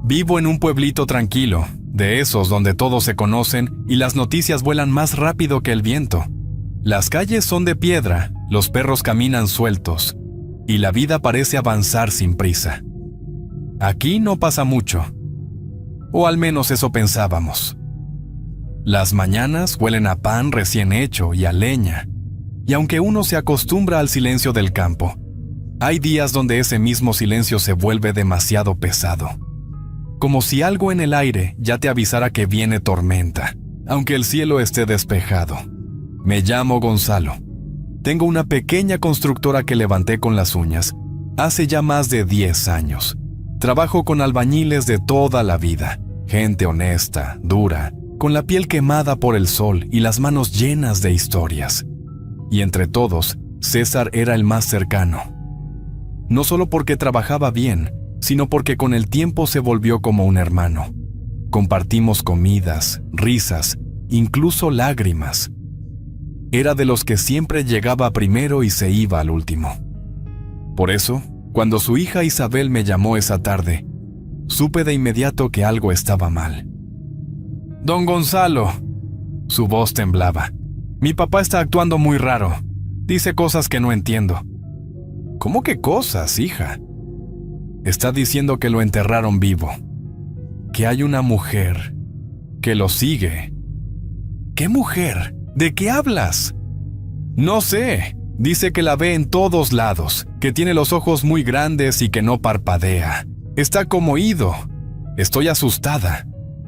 Vivo en un pueblito tranquilo, de esos donde todos se conocen y las noticias vuelan más rápido que el viento. Las calles son de piedra, los perros caminan sueltos, y la vida parece avanzar sin prisa. Aquí no pasa mucho, o al menos eso pensábamos. Las mañanas huelen a pan recién hecho y a leña, y aunque uno se acostumbra al silencio del campo, hay días donde ese mismo silencio se vuelve demasiado pesado. Como si algo en el aire ya te avisara que viene tormenta, aunque el cielo esté despejado. Me llamo Gonzalo. Tengo una pequeña constructora que levanté con las uñas hace ya más de 10 años. Trabajo con albañiles de toda la vida, gente honesta, dura, con la piel quemada por el sol y las manos llenas de historias. Y entre todos, César era el más cercano. No solo porque trabajaba bien, sino porque con el tiempo se volvió como un hermano. Compartimos comidas, risas, incluso lágrimas. Era de los que siempre llegaba primero y se iba al último. Por eso, cuando su hija Isabel me llamó esa tarde, supe de inmediato que algo estaba mal. «Don Gonzalo», su voz temblaba, «mi papá está actuando muy raro. Dice cosas que no entiendo». «¿Cómo que cosas, hija?» «Está diciendo que lo enterraron vivo, que hay una mujer que lo sigue». «¿Qué mujer? ¿De qué hablas?» «No sé. Dice que la ve en todos lados, que tiene los ojos muy grandes y que no parpadea. Está como ido. Estoy asustada».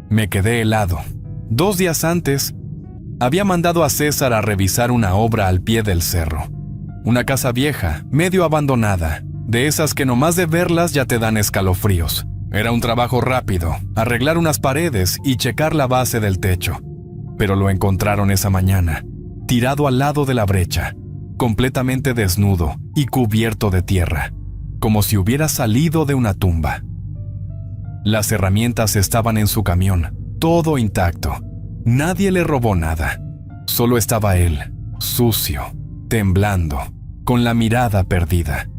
Me quedé helado. 2 días antes, había mandado a César a revisar una obra al pie del cerro. Una casa vieja, medio abandonada, de esas que nomás de verlas ya te dan escalofríos. Era un trabajo rápido, arreglar unas paredes y checar la base del techo. Pero lo encontraron esa mañana, tirado al lado de la brecha, completamente desnudo y cubierto de tierra, como si hubiera salido de una tumba. Las herramientas estaban en su camión, todo intacto. Nadie le robó nada. Solo estaba él, sucio, temblando, con la mirada perdida.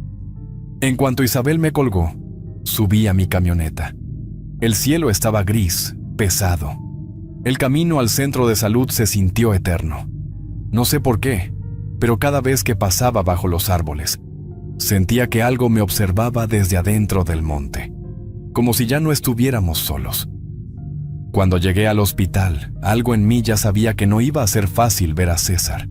En cuanto Isabel me colgó, subí a mi camioneta. El cielo estaba gris, pesado. El camino al centro de salud se sintió eterno. No sé por qué, pero cada vez que pasaba bajo los árboles, sentía que algo me observaba desde adentro del monte, como si ya no estuviéramos solos. Cuando llegué al hospital, algo en mí ya sabía que no iba a ser fácil ver a César.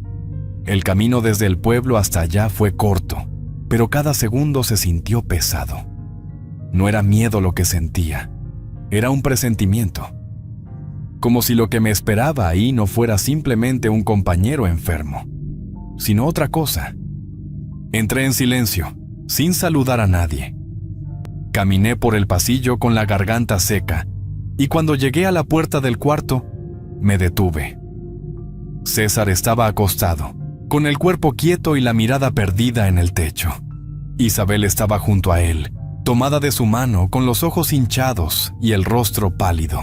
El camino desde el pueblo hasta allá fue corto, pero cada segundo se sintió pesado. No era miedo lo que sentía, era un presentimiento. Como si lo que me esperaba ahí no fuera simplemente un compañero enfermo, sino otra cosa. Entré en silencio, sin saludar a nadie. Caminé por el pasillo con la garganta seca, y cuando llegué a la puerta del cuarto, me detuve. César estaba acostado, con el cuerpo quieto y la mirada perdida en el techo. Isabel estaba junto a él, tomada de su mano, con los ojos hinchados y el rostro pálido.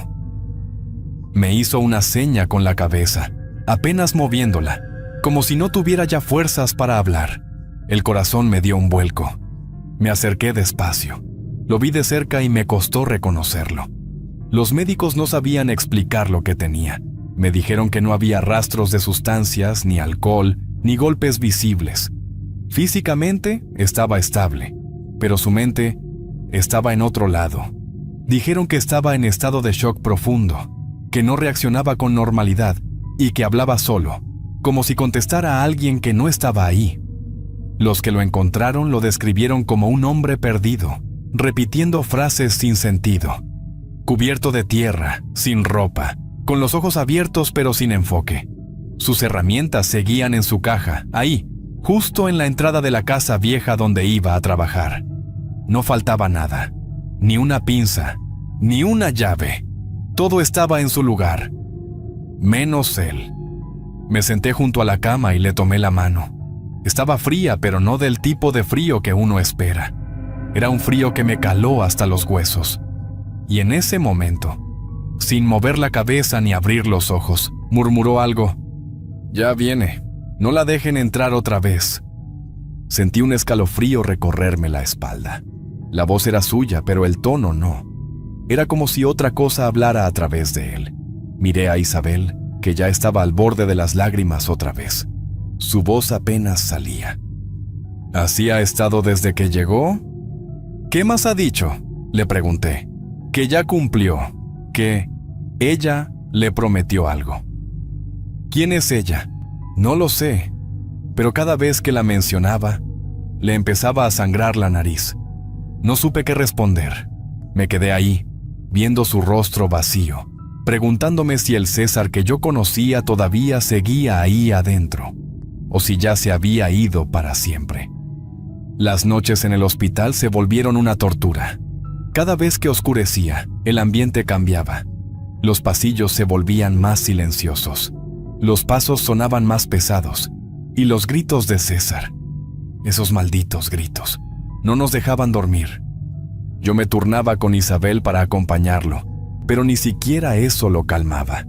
Me hizo una seña con la cabeza, apenas moviéndola, como si no tuviera ya fuerzas para hablar. El corazón me dio un vuelco. Me acerqué despacio. Lo vi de cerca y me costó reconocerlo. Los médicos no sabían explicar lo que tenía. Me dijeron que no había rastros de sustancias, ni alcohol, ni golpes visibles. Físicamente estaba estable, pero su mente estaba en otro lado. Dijeron que estaba en estado de shock profundo, que no reaccionaba con normalidad y que hablaba solo, como si contestara a alguien que no estaba ahí. Los que lo encontraron lo describieron como un hombre perdido, repitiendo frases sin sentido, cubierto de tierra, sin ropa, con los ojos abiertos pero sin enfoque. Sus herramientas seguían en su caja, ahí, justo en la entrada de la casa vieja donde iba a trabajar. No faltaba nada, ni una pinza, ni una llave. Todo estaba en su lugar, menos él. Me senté junto a la cama y le tomé la mano. Estaba fría, pero no del tipo de frío que uno espera. Era un frío que me caló hasta los huesos. Y en ese momento, sin mover la cabeza ni abrir los ojos, murmuró algo. «Ya viene, no la dejen entrar otra vez». Sentí un escalofrío recorrerme la espalda. La voz era suya, pero el tono no. Era como si otra cosa hablara a través de él. Miré a Isabel, que ya estaba al borde de las lágrimas otra vez. Su voz apenas salía. ¿Así ha estado desde que llegó? ¿Qué más ha dicho?, le pregunté. Que ya cumplió, que ella le prometió algo. ¿Quién es ella? No lo sé, pero cada vez que la mencionaba, le empezaba a sangrar la nariz. No supe qué responder. Me quedé ahí, viendo su rostro vacío, preguntándome si el César que yo conocía todavía seguía ahí adentro, o si ya se había ido para siempre. Las noches en el hospital se volvieron una tortura. Cada vez que oscurecía, el ambiente cambiaba. Los pasillos se volvían más silenciosos. Los pasos sonaban más pesados. Y los gritos de César, esos malditos gritos, no nos dejaban dormir. Yo me turnaba con Isabel para acompañarlo, pero ni siquiera eso lo calmaba.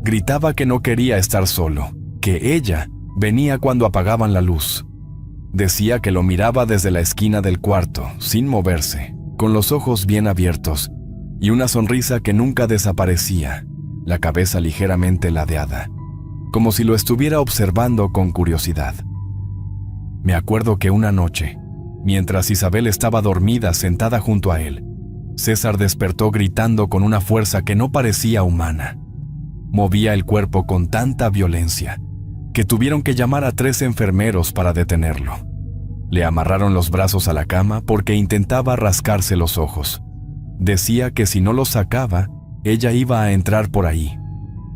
Gritaba que no quería estar solo, que ella venía cuando apagaban la luz. Decía que lo miraba desde la esquina del cuarto, sin moverse, con los ojos bien abiertos y una sonrisa que nunca desaparecía, la cabeza ligeramente ladeada, como si lo estuviera observando con curiosidad. Me acuerdo que una noche, mientras Isabel estaba dormida sentada junto a él, César despertó gritando con una fuerza que no parecía humana. Movía el cuerpo con tanta violencia que tuvieron que llamar a 3 enfermeros para detenerlo. Le amarraron los brazos a la cama porque intentaba rascarse los ojos. Decía que si no los sacaba, ella iba a entrar por ahí.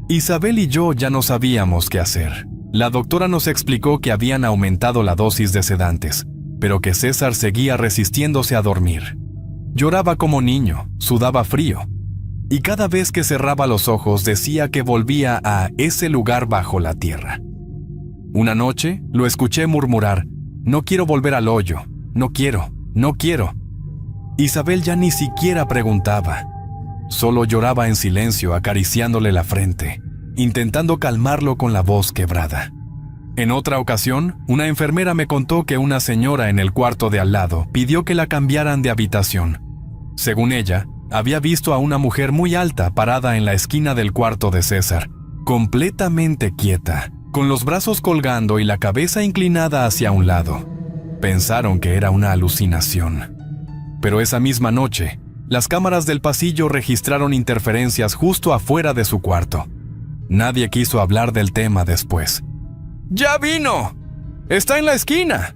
Isabel y yo ya no sabíamos qué hacer. La doctora nos explicó que habían aumentado la dosis de sedantes, pero que César seguía resistiéndose a dormir. Lloraba como niño, sudaba frío, y cada vez que cerraba los ojos decía que volvía a ese lugar bajo la tierra. Una noche lo escuché murmurar: «No quiero volver al hoyo, no quiero, no quiero». Isabel ya ni siquiera preguntaba. Solo lloraba en silencio, acariciándole la frente, intentando calmarlo con la voz quebrada. En otra ocasión, una enfermera me contó que una señora en el cuarto de al lado pidió que la cambiaran de habitación. Según ella, había visto a una mujer muy alta parada en la esquina del cuarto de César, completamente quieta, con los brazos colgando y la cabeza inclinada hacia un lado. Pensaron que era una alucinación. Pero esa misma noche, las cámaras del pasillo registraron interferencias justo afuera de su cuarto. Nadie quiso hablar del tema después. ¡Ya vino! ¡Está en la esquina!,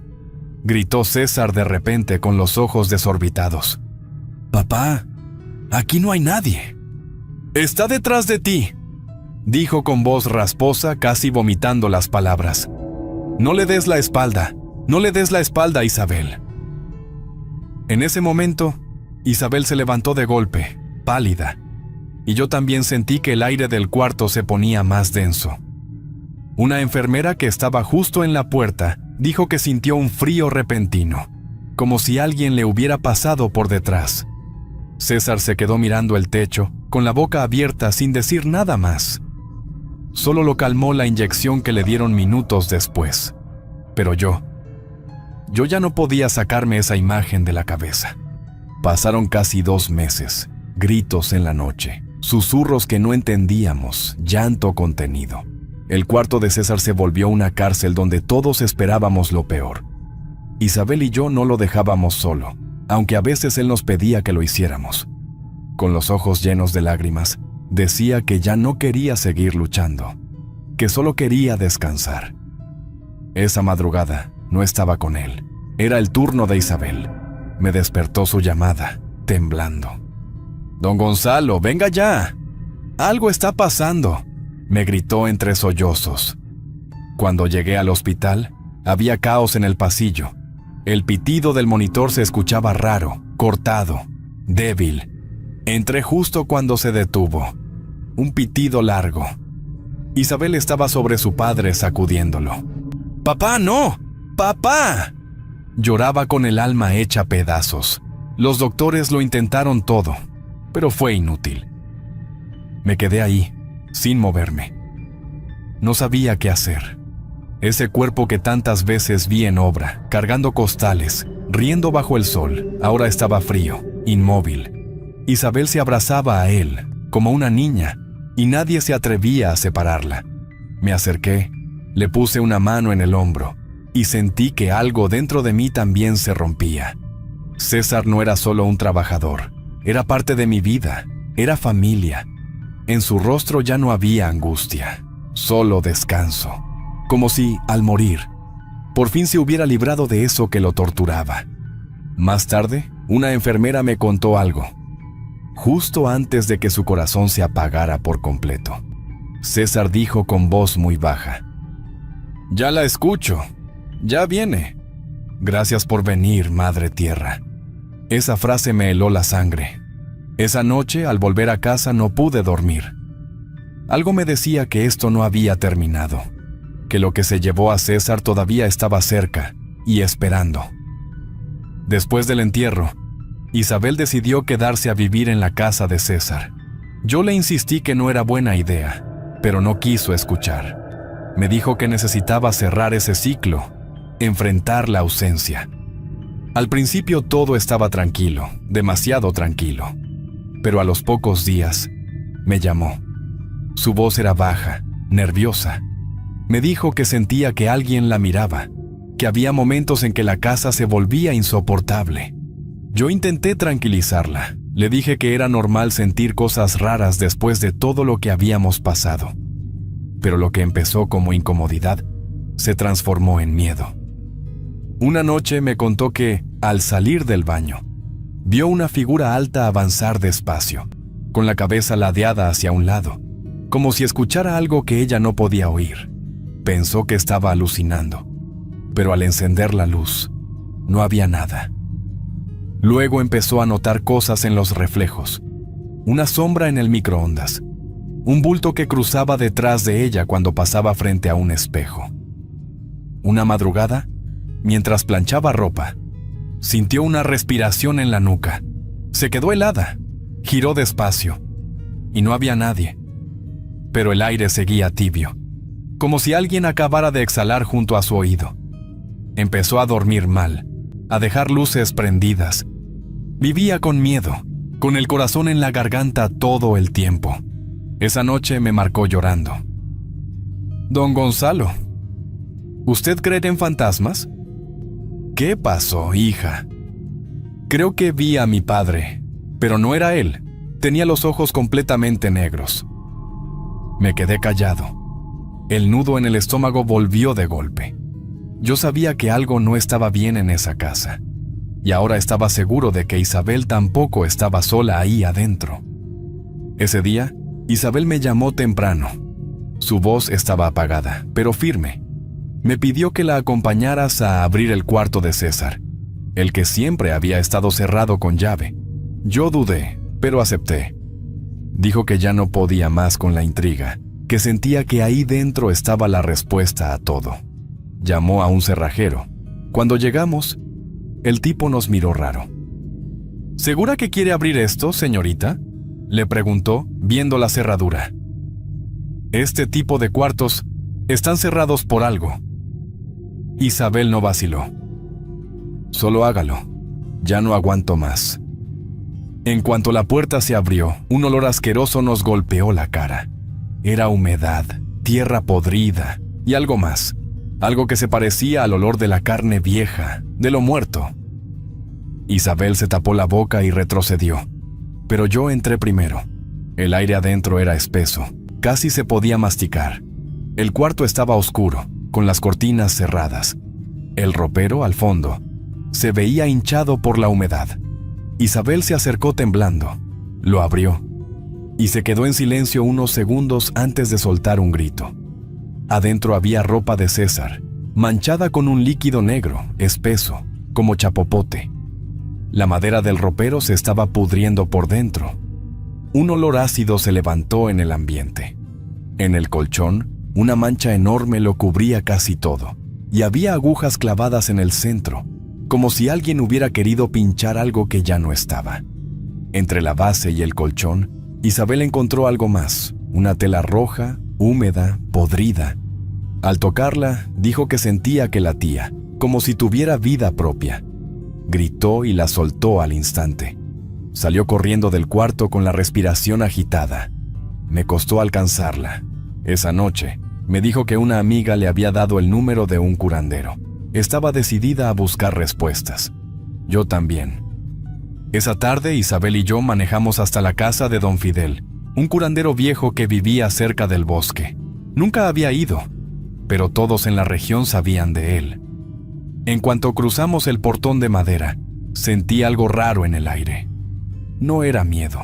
gritó César de repente con los ojos desorbitados. «Papá, aquí no hay nadie». «Está detrás de ti», dijo con voz rasposa, casi vomitando las palabras. «No le des la espalda, no le des la espalda, Isabel». En ese momento, Isabel se levantó de golpe, pálida, y yo también sentí que el aire del cuarto se ponía más denso. Una enfermera que estaba justo en la puerta dijo que sintió un frío repentino, como si alguien le hubiera pasado por detrás. César se quedó mirando el techo, con la boca abierta sin decir nada más. Solo lo calmó la inyección que le dieron minutos después. Pero yo ya no podía sacarme esa imagen de la cabeza. Pasaron casi 2 meses, gritos en la noche, susurros que no entendíamos, llanto contenido. El cuarto de César se volvió una cárcel donde todos esperábamos lo peor. Isabel y yo no lo dejábamos solo, aunque a veces él nos pedía que lo hiciéramos. Con los ojos llenos de lágrimas, decía que ya no quería seguir luchando, que solo quería descansar. Esa madrugada no estaba con él. Era el turno de Isabel. Me despertó su llamada, temblando. «Don Gonzalo, venga ya. Algo está pasando», me gritó entre sollozos. Cuando llegué al hospital, había caos en el pasillo. El pitido del monitor se escuchaba raro, cortado, débil. Entré justo cuando se detuvo. Un pitido largo. Isabel estaba sobre su padre sacudiéndolo. «¡Papá, no! ¡Papá!», lloraba con el alma hecha pedazos. Los doctores lo intentaron todo, pero fue inútil. Me quedé ahí, sin moverme. No sabía qué hacer. Ese cuerpo que tantas veces vi en obra, cargando costales, riendo bajo el sol, ahora estaba frío, inmóvil. Isabel se abrazaba a él, como una niña, y nadie se atrevía a separarla. Me acerqué, le puse una mano en el hombro, y sentí que algo dentro de mí también se rompía. César no era solo un trabajador, era parte de mi vida, era familia. En su rostro ya no había angustia, solo descanso, como si, al morir, por fin se hubiera librado de eso que lo torturaba. Más tarde, una enfermera me contó algo, justo antes de que su corazón se apagara por completo. César dijo con voz muy baja: «Ya la escucho, ya viene. Gracias por venir, Madre Tierra». Esa frase me heló la sangre. Esa noche, al volver a casa, no pude dormir. Algo me decía que esto no había terminado, que lo que se llevó a César todavía estaba cerca y esperando. Después del entierro, Isabel decidió quedarse a vivir en la casa de César. Yo le insistí que no era buena idea, pero no quiso escuchar. Me dijo que necesitaba cerrar ese ciclo, enfrentar la ausencia. Al principio todo estaba tranquilo, demasiado tranquilo, pero a los pocos días me llamó. Su voz era baja, nerviosa. Me dijo que sentía que alguien la miraba, que había momentos en que la casa se volvía insoportable. Yo intenté tranquilizarla. Le dije que era normal sentir cosas raras después de todo lo que habíamos pasado. Pero lo que empezó como incomodidad se transformó en miedo. Una noche me contó que, al salir del baño, vio una figura alta avanzar despacio, con la cabeza ladeada hacia un lado, como si escuchara algo que ella no podía oír. Pensó que estaba alucinando, pero al encender la luz, no había nada. Luego empezó a notar cosas en los reflejos, una sombra en el microondas, un bulto que cruzaba detrás de ella cuando pasaba frente a un espejo. Una madrugada, mientras planchaba ropa, sintió una respiración en la nuca. Se quedó helada, giró despacio, y no había nadie. Pero el aire seguía tibio, como si alguien acabara de exhalar junto a su oído. Empezó a dormir mal, a dejar luces prendidas. Vivía con miedo, con el corazón en la garganta todo el tiempo. Esa noche me marcó llorando. «Don Gonzalo, ¿usted cree en fantasmas?» «¿Qué pasó, hija?» «Creo que vi a mi padre, pero no era él. Tenía los ojos completamente negros». Me quedé callado. El nudo en el estómago volvió de golpe. Yo sabía que algo no estaba bien en esa casa, y ahora estaba seguro de que Isabel tampoco estaba sola ahí adentro. Ese día, Isabel me llamó temprano. Su voz estaba apagada, pero firme. Me pidió que la acompañaras a abrir el cuarto de César, el que siempre había estado cerrado con llave. Yo dudé, pero acepté. Dijo que ya no podía más con la intriga, que sentía que ahí dentro estaba la respuesta a todo. Llamó a un cerrajero. Cuando llegamos, el tipo nos miró raro. «¿Segura que quiere abrir esto, señorita?», le preguntó, viendo la cerradura. «Este tipo de cuartos están cerrados por algo». Isabel no vaciló. «Solo hágalo. Ya no aguanto más». En cuanto la puerta se abrió, un olor asqueroso nos golpeó la cara. Era humedad, tierra podrida y algo más. Algo que se parecía al olor de la carne vieja, de lo muerto. Isabel se tapó la boca y retrocedió. Pero yo entré primero. El aire adentro era espeso, casi se podía masticar. El cuarto estaba oscuro, con las cortinas cerradas. El ropero, al fondo, se veía hinchado por la humedad. Isabel se acercó temblando, lo abrió, y se quedó en silencio unos segundos antes de soltar un grito. Adentro había ropa de César, manchada con un líquido negro, espeso, como chapopote. La madera del ropero se estaba pudriendo por dentro. Un olor ácido se levantó en el ambiente. En el colchón, una mancha enorme lo cubría casi todo, y había agujas clavadas en el centro, como si alguien hubiera querido pinchar algo que ya no estaba. Entre la base y el colchón, Isabel encontró algo más, una tela roja, húmeda, podrida. Al tocarla, dijo que sentía que latía, como si tuviera vida propia. Gritó y la soltó al instante. Salió corriendo del cuarto con la respiración agitada. Me costó alcanzarla. Esa noche, me dijo que una amiga le había dado el número de un curandero. Estaba decidida a buscar respuestas. Yo también. Esa tarde, Isabel y yo manejamos hasta la casa de don Fidel, un curandero viejo que vivía cerca del bosque. Nunca había ido, pero todos en la región sabían de él. En cuanto cruzamos el portón de madera, sentí algo raro en el aire. No era miedo.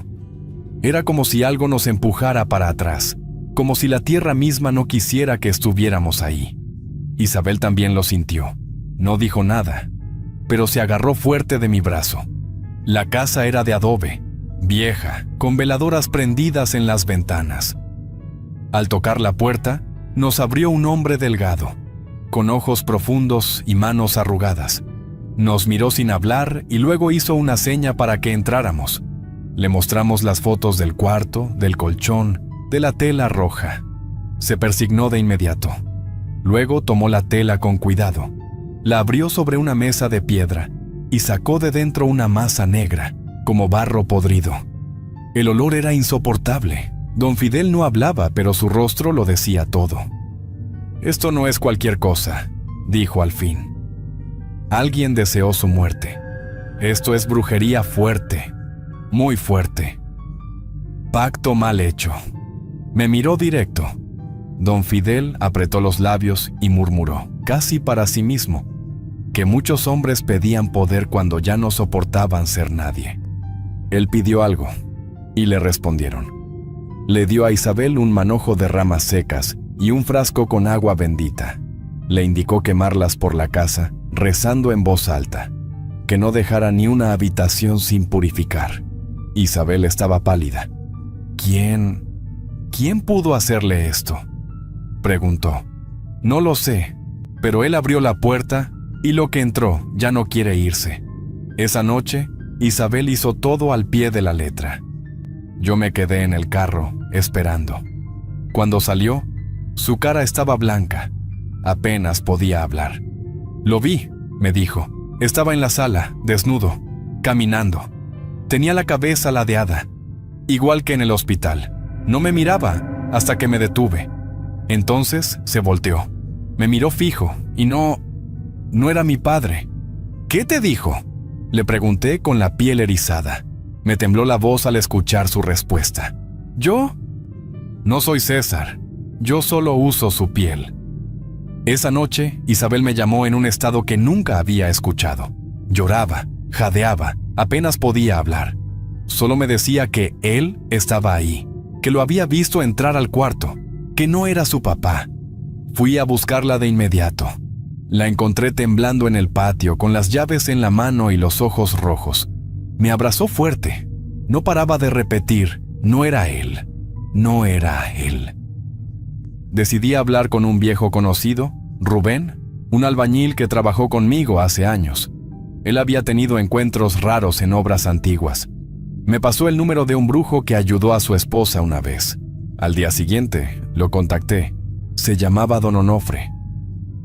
Era como si algo nos empujara para atrás, como si la tierra misma no quisiera que estuviéramos ahí. Isabel también lo sintió. No dijo nada, pero se agarró fuerte de mi brazo. La casa era de adobe, vieja, con veladoras prendidas en las ventanas. Al tocar la puerta, nos abrió un hombre delgado, con ojos profundos y manos arrugadas. Nos miró sin hablar y luego hizo una seña para que entráramos. Le mostramos las fotos del cuarto, del colchón, de la tela roja. Se persignó de inmediato. Luego tomó la tela con cuidado. La abrió sobre una mesa de piedra y sacó de dentro una masa negra, como barro podrido. El olor era insoportable. Don Fidel no hablaba, pero su rostro lo decía todo. «Esto no es cualquier cosa», dijo al fin. «Alguien deseó su muerte. Esto es brujería fuerte, muy fuerte. Pacto mal hecho». Me miró directo. Don Fidel apretó los labios y murmuró, casi para sí mismo, que muchos hombres pedían poder cuando ya no soportaban ser nadie. Él pidió algo, y le respondieron. Le dio a Isabel un manojo de ramas secas y un frasco con agua bendita. Le indicó quemarlas por la casa, rezando en voz alta, que no dejara ni una habitación sin purificar. Isabel estaba pálida. ¿Quién pudo hacerle esto?, preguntó. No lo sé, pero él abrió la puerta y lo que entró ya no quiere irse. Esa noche, Isabel hizo todo al pie de la letra. Yo me quedé en el carro, esperando. Cuando salió, su cara estaba blanca. Apenas podía hablar. Lo vi, me dijo. Estaba en la sala, desnudo, caminando. Tenía la cabeza ladeada, igual que en el hospital. No me miraba hasta que me detuve. Entonces se volteó. Me miró fijo y no era mi padre. ¿Qué te dijo?, le pregunté con la piel erizada. Me tembló la voz al escuchar su respuesta. ¿Yo? No soy César. Yo solo uso su piel. Esa noche, Isabel me llamó en un estado que nunca había escuchado. Lloraba, jadeaba, apenas podía hablar. Solo me decía que él estaba ahí, que lo había visto entrar al cuarto, que no era su papá. Fui a buscarla de inmediato. La encontré temblando en el patio, con las llaves en la mano y los ojos rojos. Me abrazó fuerte. No paraba de repetir, no era él, no era él. Decidí hablar con un viejo conocido, Rubén, un albañil que trabajó conmigo hace años. Él había tenido encuentros raros en obras antiguas. Me pasó el número de un brujo que ayudó a su esposa una vez. Al día siguiente, lo contacté. Se llamaba Don Onofre.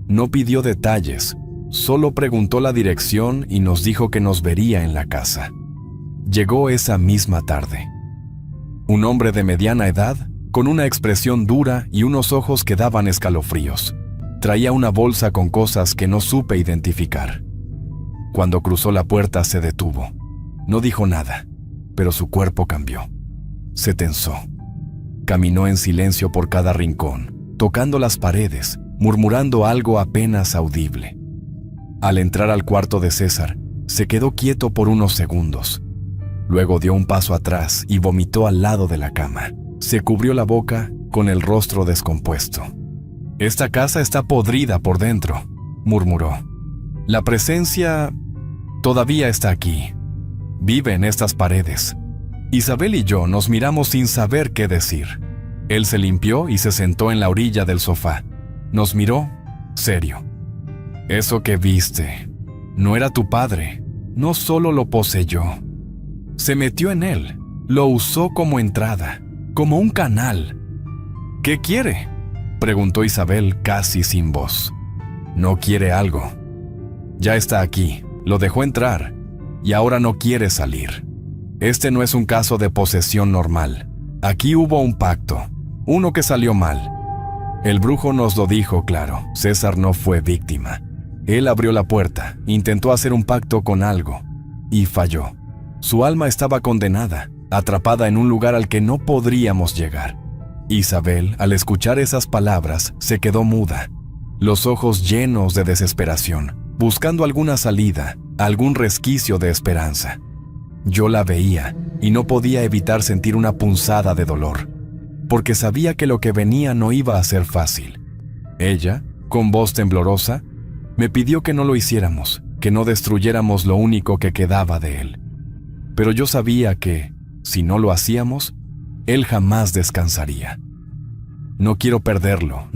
No pidió detalles, solo preguntó la dirección y nos dijo que nos vería en la casa. Llegó esa misma tarde. Un hombre de mediana edad, con una expresión dura y unos ojos que daban escalofríos. Traía una bolsa con cosas que no supe identificar. Cuando cruzó la puerta se detuvo. No dijo nada, pero su cuerpo cambió. Se tensó. Caminó en silencio por cada rincón, tocando las paredes, murmurando algo apenas audible. Al entrar al cuarto de César, se quedó quieto por unos segundos. Luego dio un paso atrás y vomitó al lado de la cama. Se cubrió la boca con el rostro descompuesto. «Esta casa está podrida por dentro», murmuró. «La presencia todavía está aquí. Vive en estas paredes». Isabel y yo nos miramos sin saber qué decir. Él se limpió y se sentó en la orilla del sofá. Nos miró, serio. «Eso que viste no era tu padre. No solo lo poseyó. Se metió en él. Lo usó como entrada, como un canal». «¿Qué quiere?», preguntó Isabel casi sin voz. «No quiere algo. Ya está aquí, lo dejó entrar y ahora no quiere salir». Este no es un caso de posesión normal. Aquí hubo un pacto, uno que salió mal. El brujo nos lo dijo claro, César no fue víctima. Él abrió la puerta, intentó hacer un pacto con algo, y falló. Su alma estaba condenada, atrapada en un lugar al que no podríamos llegar. Isabel, al escuchar esas palabras, se quedó muda, los ojos llenos de desesperación, buscando alguna salida, algún resquicio de esperanza. Yo la veía y no podía evitar sentir una punzada de dolor, porque sabía que lo que venía no iba a ser fácil. Ella, con voz temblorosa, me pidió que no lo hiciéramos, que no destruyéramos lo único que quedaba de él. Pero yo sabía que, si no lo hacíamos, él jamás descansaría. No quiero perderlo,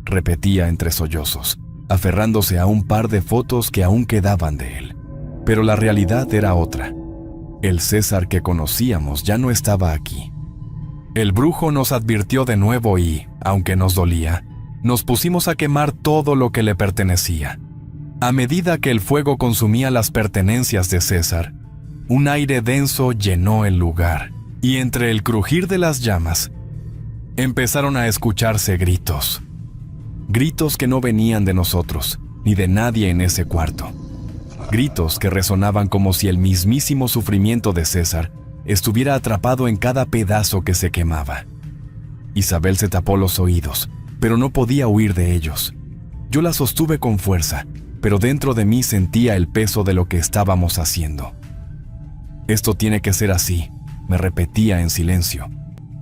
repetía entre sollozos, aferrándose a un par de fotos que aún quedaban de él. Pero la realidad era otra. El César que conocíamos ya no estaba aquí. El brujo nos advirtió de nuevo y, aunque nos dolía, nos pusimos a quemar todo lo que le pertenecía. A medida que el fuego consumía las pertenencias de César, un aire denso llenó el lugar, y entre el crujir de las llamas, empezaron a escucharse gritos. Gritos que no venían de nosotros, ni de nadie en ese cuarto. Gritos que resonaban como si el mismísimo sufrimiento de César estuviera atrapado en cada pedazo que se quemaba. Isabel se tapó los oídos, pero no podía huir de ellos. Yo la sostuve con fuerza, pero dentro de mí sentía el peso de lo que estábamos haciendo. Esto tiene que ser así, me repetía en silencio,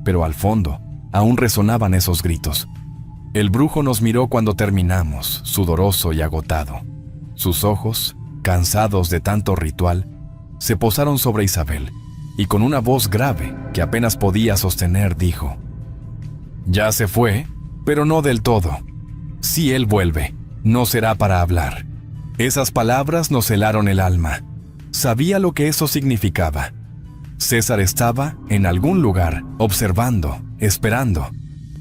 pero al fondo aún resonaban esos gritos. El brujo nos miró cuando terminamos, sudoroso y agotado. Sus ojos, cansados de tanto ritual, se posaron sobre Isabel, y con una voz grave que apenas podía sostener dijo: «Ya se fue, pero no del todo. Si él vuelve, no será para hablar». Esas palabras nos helaron el alma. Sabía lo que eso significaba. César estaba en algún lugar, observando, esperando,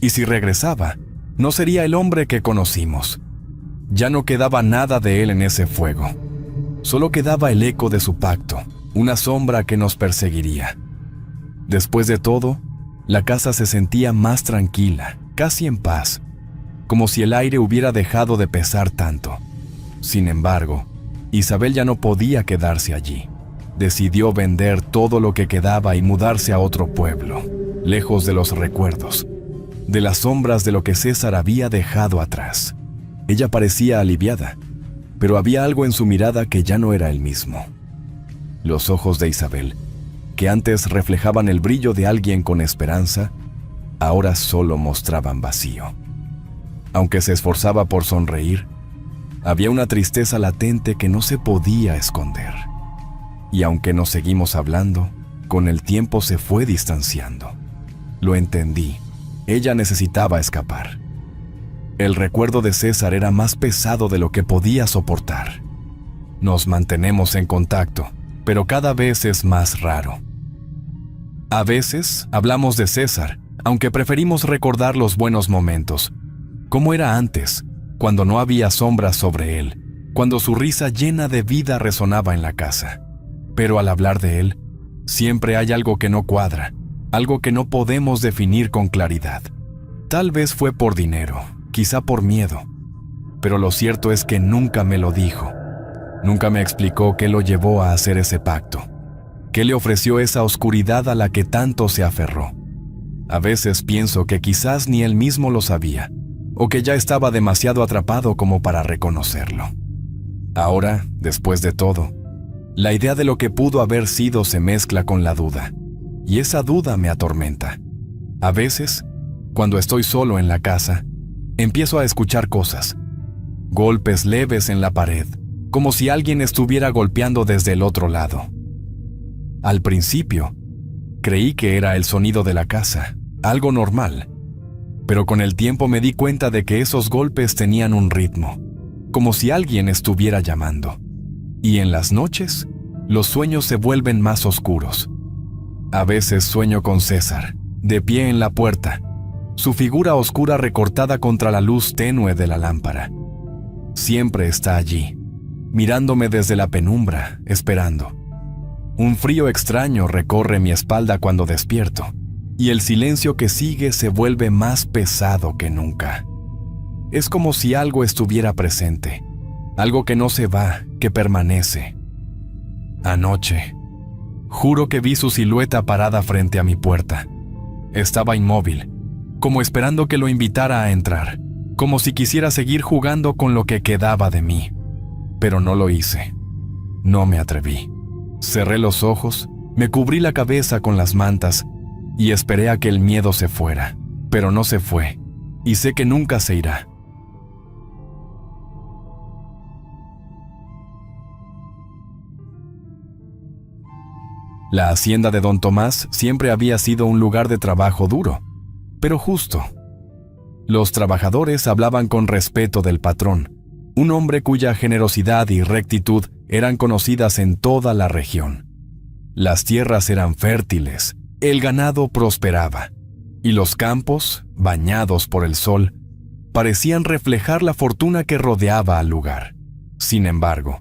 y si regresaba, no sería el hombre que conocimos. Ya no quedaba nada de él en ese fuego. Solo quedaba el eco de su pacto, una sombra que nos perseguiría. Después de todo, la casa se sentía más tranquila, casi en paz, como si el aire hubiera dejado de pesar tanto. Sin embargo, Isabel ya no podía quedarse allí. Decidió vender todo lo que quedaba y mudarse a otro pueblo, lejos de los recuerdos, de las sombras de lo que César había dejado atrás. Ella parecía aliviada, pero había algo en su mirada que ya no era el mismo. Los ojos de Isabel, que antes reflejaban el brillo de alguien con esperanza, ahora solo mostraban vacío. Aunque se esforzaba por sonreír, había una tristeza latente que no se podía esconder. Y aunque nos seguimos hablando, con el tiempo se fue distanciando. Lo entendí. Ella necesitaba escapar. El recuerdo de César era más pesado de lo que podía soportar. Nos mantenemos en contacto, pero cada vez es más raro. A veces hablamos de César, aunque preferimos recordar los buenos momentos, como era antes, cuando no había sombras sobre él, cuando su risa llena de vida resonaba en la casa. Pero al hablar de él, siempre hay algo que no cuadra, algo que no podemos definir con claridad. Tal vez fue por dinero, quizá por miedo, pero lo cierto es que nunca me lo dijo. Nunca me explicó qué lo llevó a hacer ese pacto, qué le ofreció esa oscuridad a la que tanto se aferró. A veces pienso que quizás ni él mismo lo sabía, o que ya estaba demasiado atrapado como para reconocerlo. Ahora, después de todo, la idea de lo que pudo haber sido se mezcla con la duda, y esa duda me atormenta. A veces, cuando estoy solo en la casa, empiezo a escuchar cosas, golpes leves en la pared, como si alguien estuviera golpeando desde el otro lado. Al principio, creí que era el sonido de la casa, algo normal, pero con el tiempo me di cuenta de que esos golpes tenían un ritmo, como si alguien estuviera llamando. Y en las noches, los sueños se vuelven más oscuros. A veces sueño con César, de pie en la puerta, su figura oscura recortada contra la luz tenue de la lámpara. Siempre está allí, mirándome desde la penumbra, esperando. Un frío extraño recorre mi espalda cuando despierto, y el silencio que sigue se vuelve más pesado que nunca. Es como si algo estuviera presente, algo que no se va, que permanece. Anoche, juro que vi su silueta parada frente a mi puerta. Estaba inmóvil, como esperando que lo invitara a entrar, como si quisiera seguir jugando con lo que quedaba de mí. Pero no lo hice. No me atreví. Cerré los ojos, me cubrí la cabeza con las mantas y esperé a que el miedo se fuera, pero no se fue, y sé que nunca se irá. La hacienda de don Tomás siempre había sido un lugar de trabajo duro, pero justo. Los trabajadores hablaban con respeto del patrón, un hombre cuya generosidad y rectitud eran conocidas en toda la región. Las tierras eran fértiles, el ganado prosperaba, y los campos, bañados por el sol, parecían reflejar la fortuna que rodeaba al lugar. Sin embargo,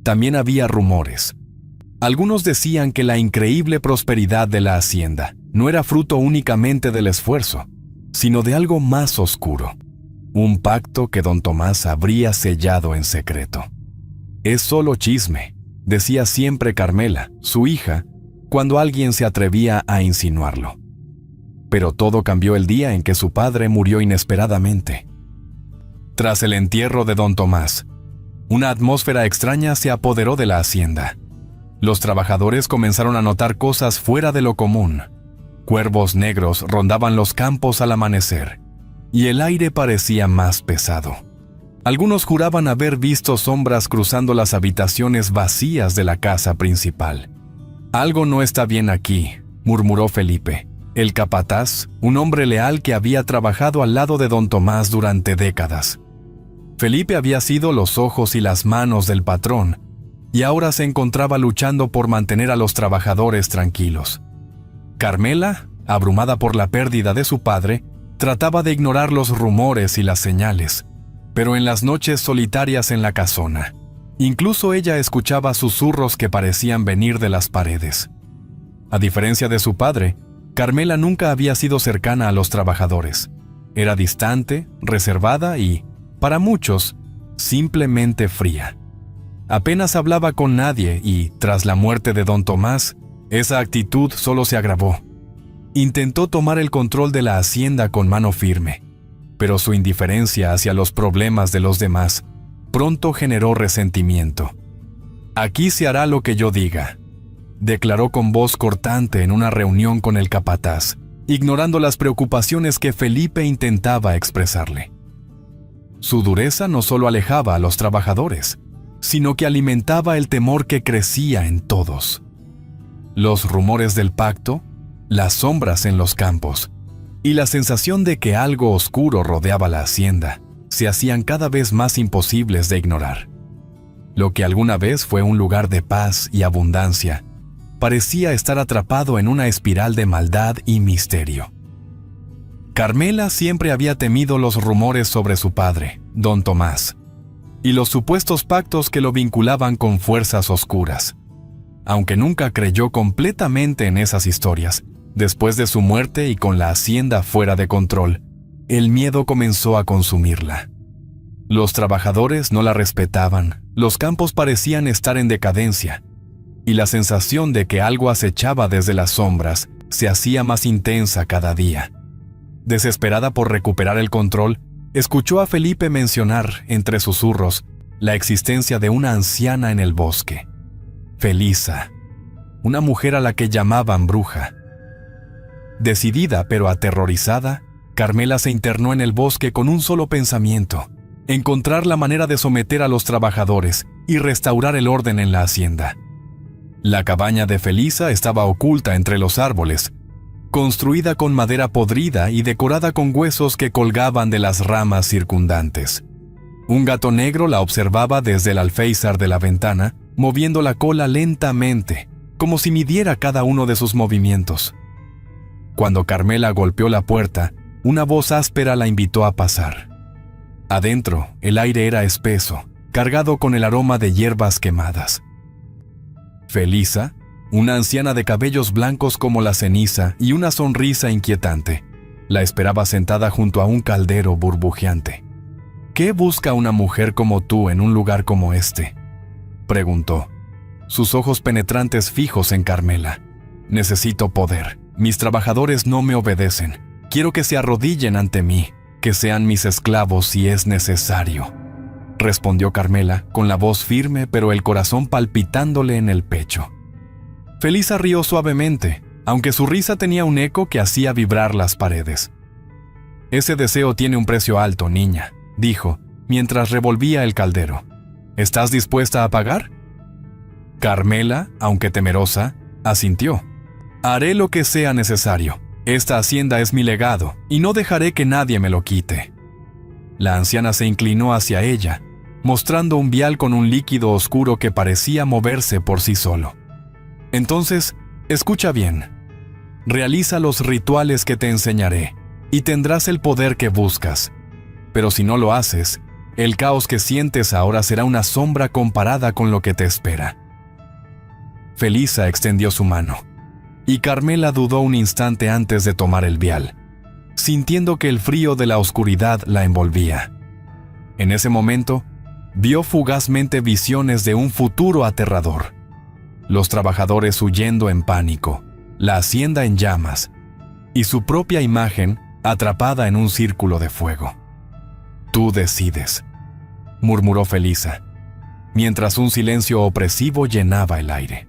también había rumores. Algunos decían que la increíble prosperidad de la hacienda no era fruto únicamente del esfuerzo, sino de algo más oscuro, un pacto que don Tomás habría sellado en secreto. «Es solo chisme», decía siempre Carmela, su hija, cuando alguien se atrevía a insinuarlo. Pero todo cambió el día en que su padre murió inesperadamente. Tras el entierro de don Tomás, una atmósfera extraña se apoderó de la hacienda. Los trabajadores comenzaron a notar cosas fuera de lo común. Cuervos negros rondaban los campos al amanecer, y el aire parecía más pesado. Algunos juraban haber visto sombras cruzando las habitaciones vacías de la casa principal. «Algo no está bien aquí», murmuró Felipe, el capataz, un hombre leal que había trabajado al lado de don Tomás durante décadas. Felipe había sido los ojos y las manos del patrón, y ahora se encontraba luchando por mantener a los trabajadores tranquilos. Carmela, abrumada por la pérdida de su padre, trataba de ignorar los rumores y las señales, pero en las noches solitarias en la casona, incluso ella escuchaba susurros que parecían venir de las paredes. A diferencia de su padre, Carmela nunca había sido cercana a los trabajadores. Era distante, reservada y, para muchos, simplemente fría. Apenas hablaba con nadie y, tras la muerte de don Tomás, esa actitud solo se agravó. Intentó tomar el control de la hacienda con mano firme, pero su indiferencia hacia los problemas de los demás pronto generó resentimiento. «Aquí se hará lo que yo diga», declaró con voz cortante en una reunión con el capataz, ignorando las preocupaciones que Felipe intentaba expresarle. Su dureza no solo alejaba a los trabajadores, sino que alimentaba el temor que crecía en todos. Los rumores del pacto, las sombras en los campos y la sensación de que algo oscuro rodeaba la hacienda se hacían cada vez más imposibles de ignorar. Lo que alguna vez fue un lugar de paz y abundancia parecía estar atrapado en una espiral de maldad y misterio. Carmela siempre había temido los rumores sobre su padre, don Tomás, y los supuestos pactos que lo vinculaban con fuerzas oscuras. Aunque nunca creyó completamente en esas historias, después de su muerte y con la hacienda fuera de control, el miedo comenzó a consumirla. Los trabajadores no la respetaban, los campos parecían estar en decadencia, y la sensación de que algo acechaba desde las sombras se hacía más intensa cada día. Desesperada por recuperar el control, escuchó a Felipe mencionar, entre susurros, la existencia de una anciana en el bosque. Felisa, una mujer a la que llamaban bruja. Decidida pero aterrorizada, Carmela se internó en el bosque con un solo pensamiento: encontrar la manera de someter a los trabajadores y restaurar el orden en la hacienda. La cabaña de Felisa estaba oculta entre los árboles, construida con madera podrida y decorada con huesos que colgaban de las ramas circundantes. Un gato negro la observaba desde el alféizar de la ventana, moviendo la cola lentamente, como si midiera cada uno de sus movimientos. Cuando Carmela golpeó la puerta, una voz áspera la invitó a pasar. Adentro, el aire era espeso, cargado con el aroma de hierbas quemadas. Felisa, una anciana de cabellos blancos como la ceniza y una sonrisa inquietante. La esperaba sentada junto a un caldero burbujeante. ¿Qué busca una mujer como tú en un lugar como este?, preguntó, sus ojos penetrantes fijos en Carmela. Necesito poder. Mis trabajadores no me obedecen. Quiero que se arrodillen ante mí, que sean mis esclavos si es necesario, respondió Carmela, con la voz firme pero el corazón palpitándole en el pecho. Felisa rió suavemente, aunque su risa tenía un eco que hacía vibrar las paredes. Ese deseo tiene un precio alto, niña, dijo, mientras revolvía el caldero. ¿Estás dispuesta a pagar? Carmela, aunque temerosa, asintió. Haré lo que sea necesario. Esta hacienda es mi legado, y no dejaré que nadie me lo quite. La anciana se inclinó hacia ella, mostrando un vial con un líquido oscuro que parecía moverse por sí solo. Entonces, escucha bien. Realiza los rituales que te enseñaré, y tendrás el poder que buscas. Pero si no lo haces, el caos que sientes ahora será una sombra comparada con lo que te espera. Felisa extendió su mano, y Carmela dudó un instante antes de tomar el vial, sintiendo que el frío de la oscuridad la envolvía. En ese momento, vio fugazmente visiones de un futuro aterrador. Los trabajadores huyendo en pánico, la hacienda en llamas, y su propia imagen atrapada en un círculo de fuego. Tú decides, murmuró Felisa, mientras un silencio opresivo llenaba el aire.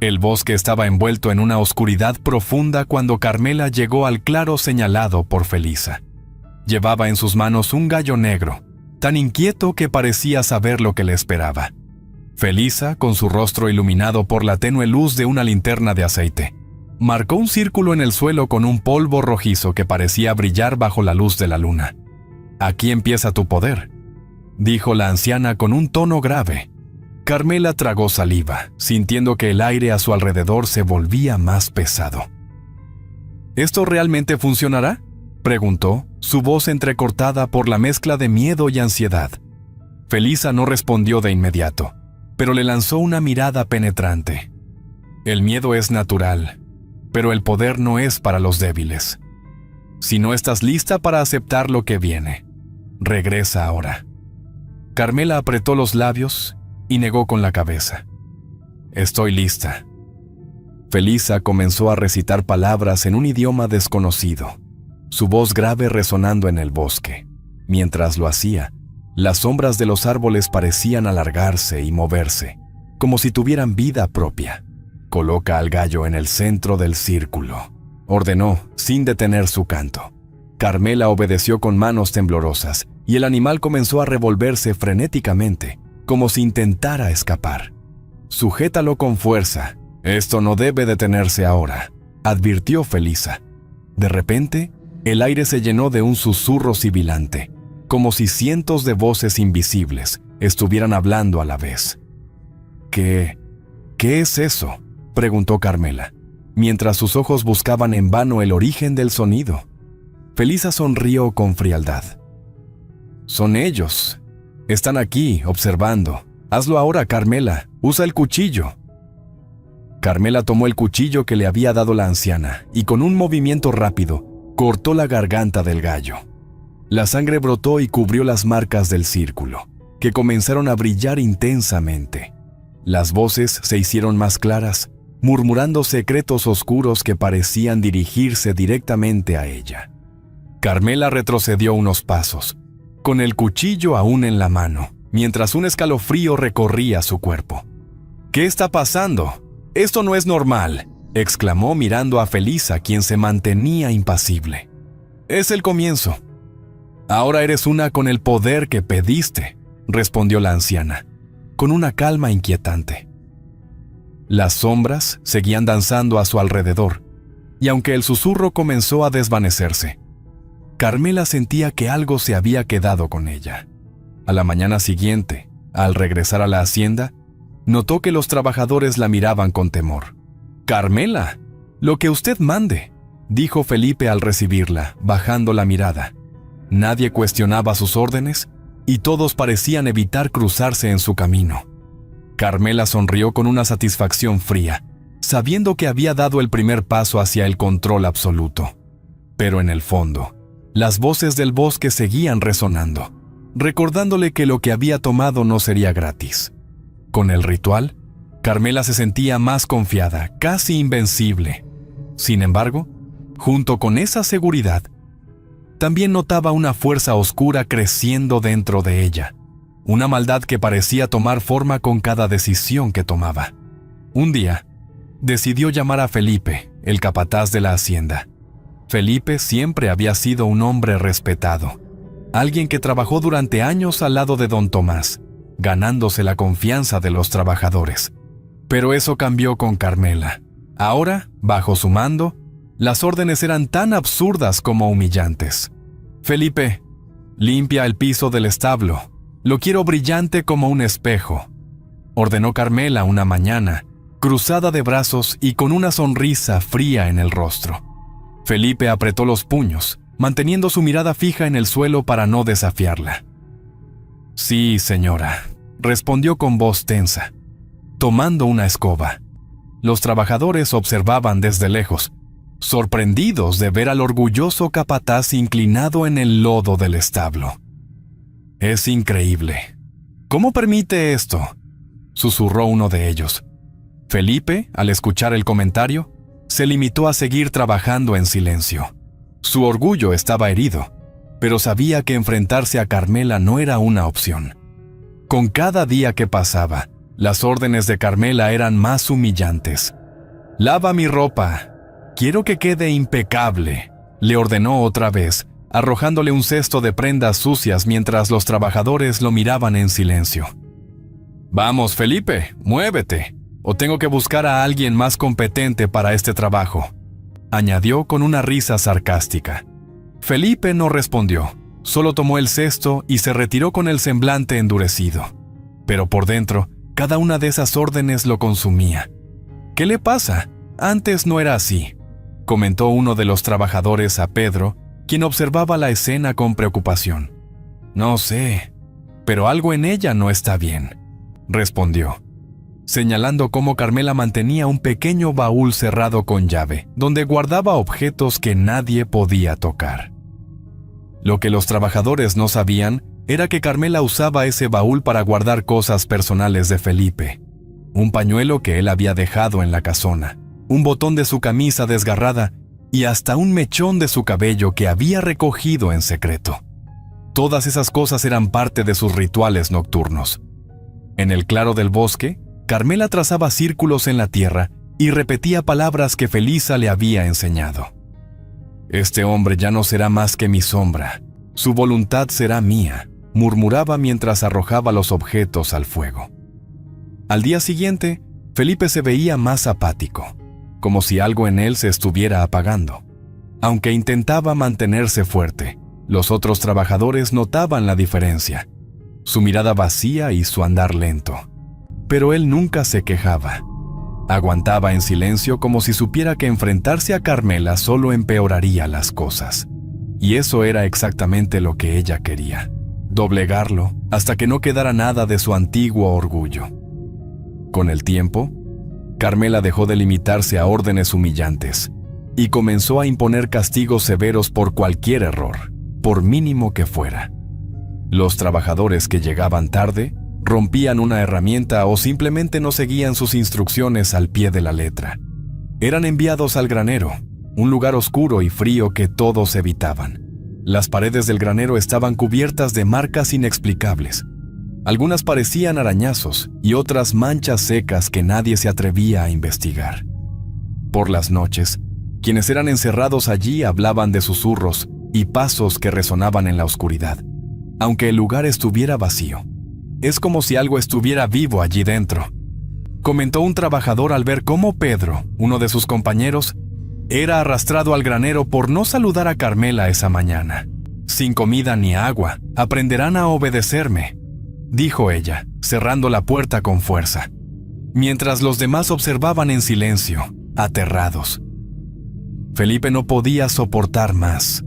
El bosque estaba envuelto en una oscuridad profunda cuando Carmela llegó al claro señalado por Felisa. Llevaba en sus manos un gallo negro, tan inquieto que parecía saber lo que le esperaba. Felisa, con su rostro iluminado por la tenue luz de una linterna de aceite, marcó un círculo en el suelo con un polvo rojizo que parecía brillar bajo la luz de la luna. «Aquí empieza tu poder», dijo la anciana con un tono grave. Carmela tragó saliva, sintiendo que el aire a su alrededor se volvía más pesado. ¿Esto realmente funcionará?, preguntó, su voz entrecortada por la mezcla de miedo y ansiedad. Felisa no respondió de inmediato, pero le lanzó una mirada penetrante. El miedo es natural, pero el poder no es para los débiles. Si no estás lista para aceptar lo que viene, regresa ahora. Carmela apretó los labios y negó con la cabeza. Estoy lista. Felisa comenzó a recitar palabras en un idioma desconocido, su voz grave resonando en el bosque. Mientras lo hacía, las sombras de los árboles parecían alargarse y moverse, como si tuvieran vida propia. Coloca al gallo en el centro del círculo, ordenó, sin detener su canto. Carmela obedeció con manos temblorosas, y el animal comenzó a revolverse frenéticamente, como si intentara escapar. Sujétalo con fuerza. Esto no debe detenerse ahora, advirtió Felisa. De repente, el aire se llenó de un susurro sibilante, como si cientos de voces invisibles estuvieran hablando a la vez. ¿Qué es eso?, preguntó Carmela, mientras sus ojos buscaban en vano el origen del sonido. Felisa sonrió con frialdad. Son ellos. Están aquí, observando. Hazlo ahora, Carmela. Usa el cuchillo. Carmela tomó el cuchillo que le había dado la anciana y con un movimiento rápido, cortó la garganta del gallo. La sangre brotó y cubrió las marcas del círculo, que comenzaron a brillar intensamente. Las voces se hicieron más claras, murmurando secretos oscuros que parecían dirigirse directamente a ella. Carmela retrocedió unos pasos, con el cuchillo aún en la mano, mientras un escalofrío recorría su cuerpo. «¿Qué está pasando? Esto no es normal», exclamó mirando a Felisa, quien se mantenía impasible. «Es el comienzo. Ahora eres una con el poder que pediste», respondió la anciana, con una calma inquietante. Las sombras seguían danzando a su alrededor, y aunque el susurro comenzó a desvanecerse, Carmela sentía que algo se había quedado con ella. A la mañana siguiente, al regresar a la hacienda, notó que los trabajadores la miraban con temor. «Carmela, lo que usted mande», dijo Felipe al recibirla, bajando la mirada. Nadie cuestionaba sus órdenes y todos parecían evitar cruzarse en su camino. Carmela sonrió con una satisfacción fría, sabiendo que había dado el primer paso hacia el control absoluto. Pero en el fondo, las voces del bosque seguían resonando, recordándole que lo que había tomado no sería gratis. Con el ritual, Carmela se sentía más confiada, casi invencible. Sin embargo, junto con esa seguridad, también notaba una fuerza oscura creciendo dentro de ella, una maldad que parecía tomar forma con cada decisión que tomaba. Un día, decidió llamar a Felipe, el capataz de la hacienda. Felipe siempre había sido un hombre respetado, alguien que trabajó durante años al lado de don Tomás, ganándose la confianza de los trabajadores. Pero eso cambió con Carmela. Ahora, bajo su mando, las órdenes eran tan absurdas como humillantes. «Felipe, limpia el piso del establo. Lo quiero brillante como un espejo», ordenó Carmela una mañana, cruzada de brazos y con una sonrisa fría en el rostro. Felipe apretó los puños, manteniendo su mirada fija en el suelo para no desafiarla. «Sí, señora», respondió con voz tensa, tomando una escoba. Los trabajadores observaban desde lejos, sorprendidos de ver al orgulloso capataz inclinado en el lodo del establo. «Es increíble. ¿Cómo permite esto?», susurró uno de ellos. Felipe, al escuchar el comentario, se limitó a seguir trabajando en silencio. Su orgullo estaba herido, pero sabía que enfrentarse a Carmela no era una opción. Con cada día que pasaba, las órdenes de Carmela eran más humillantes. «Lava mi ropa. Quiero que quede impecable», le ordenó otra vez, arrojándole un cesto de prendas sucias mientras los trabajadores lo miraban en silencio. «Vamos, Felipe, muévete, o tengo que buscar a alguien más competente para este trabajo», añadió con una risa sarcástica. Felipe no respondió, solo tomó el cesto y se retiró con el semblante endurecido. Pero por dentro, cada una de esas órdenes lo consumía. «¿Qué le pasa? Antes no era así», comentó uno de los trabajadores a Pedro, quien observaba la escena con preocupación. «No sé, pero algo en ella no está bien», respondió, señalando cómo Carmela mantenía un pequeño baúl cerrado con llave, donde guardaba objetos que nadie podía tocar. Lo que los trabajadores no sabían era que Carmela usaba ese baúl para guardar cosas personales de Felipe: un pañuelo que él había dejado en la casona, un botón de su camisa desgarrada y hasta un mechón de su cabello que había recogido en secreto. Todas esas cosas eran parte de sus rituales nocturnos. En el claro del bosque, Carmela trazaba círculos en la tierra y repetía palabras que Felisa le había enseñado. «Este hombre ya no será más que mi sombra. Su voluntad será mía», murmuraba mientras arrojaba los objetos al fuego. Al día siguiente, Felipe se veía más apático, como si algo en él se estuviera apagando. Aunque intentaba mantenerse fuerte, los otros trabajadores notaban la diferencia: su mirada vacía y su andar lento. Pero él nunca se quejaba. Aguantaba en silencio como si supiera que enfrentarse a Carmela solo empeoraría las cosas. Y eso era exactamente lo que ella quería: doblegarlo hasta que no quedara nada de su antiguo orgullo. Con el tiempo, Carmela dejó de limitarse a órdenes humillantes y comenzó a imponer castigos severos por cualquier error, por mínimo que fuera. Los trabajadores que llegaban tarde rompían una herramienta o simplemente no seguían sus instrucciones al pie de la letra. Eran enviados al granero, un lugar oscuro y frío que todos evitaban. Las paredes del granero estaban cubiertas de marcas inexplicables. Algunas parecían arañazos y otras manchas secas que nadie se atrevía a investigar. Por las noches, quienes eran encerrados allí hablaban de susurros y pasos que resonaban en la oscuridad, aunque el lugar estuviera vacío. «Es como si algo estuviera vivo allí dentro», comentó un trabajador al ver cómo Pedro, uno de sus compañeros, era arrastrado al granero por no saludar a Carmela esa mañana. «Sin comida ni agua, aprenderán a obedecerme», dijo ella, cerrando la puerta con fuerza, mientras los demás observaban en silencio, aterrados. Felipe no podía soportar más.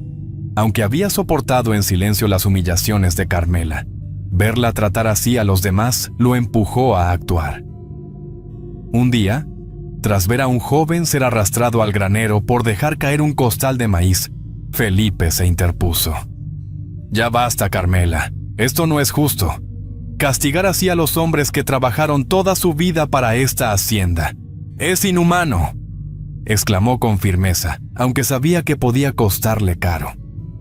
Aunque había soportado en silencio las humillaciones de Carmela, verla tratar así a los demás lo empujó a actuar. Un día, Tras ver a un joven ser arrastrado al granero por dejar caer un costal de maíz, Felipe se interpuso. «Ya basta, Carmela. Esto no es justo. Castigar así a los hombres que trabajaron toda su vida para esta hacienda. ¡Es inhumano!», exclamó con firmeza, aunque sabía que podía costarle caro.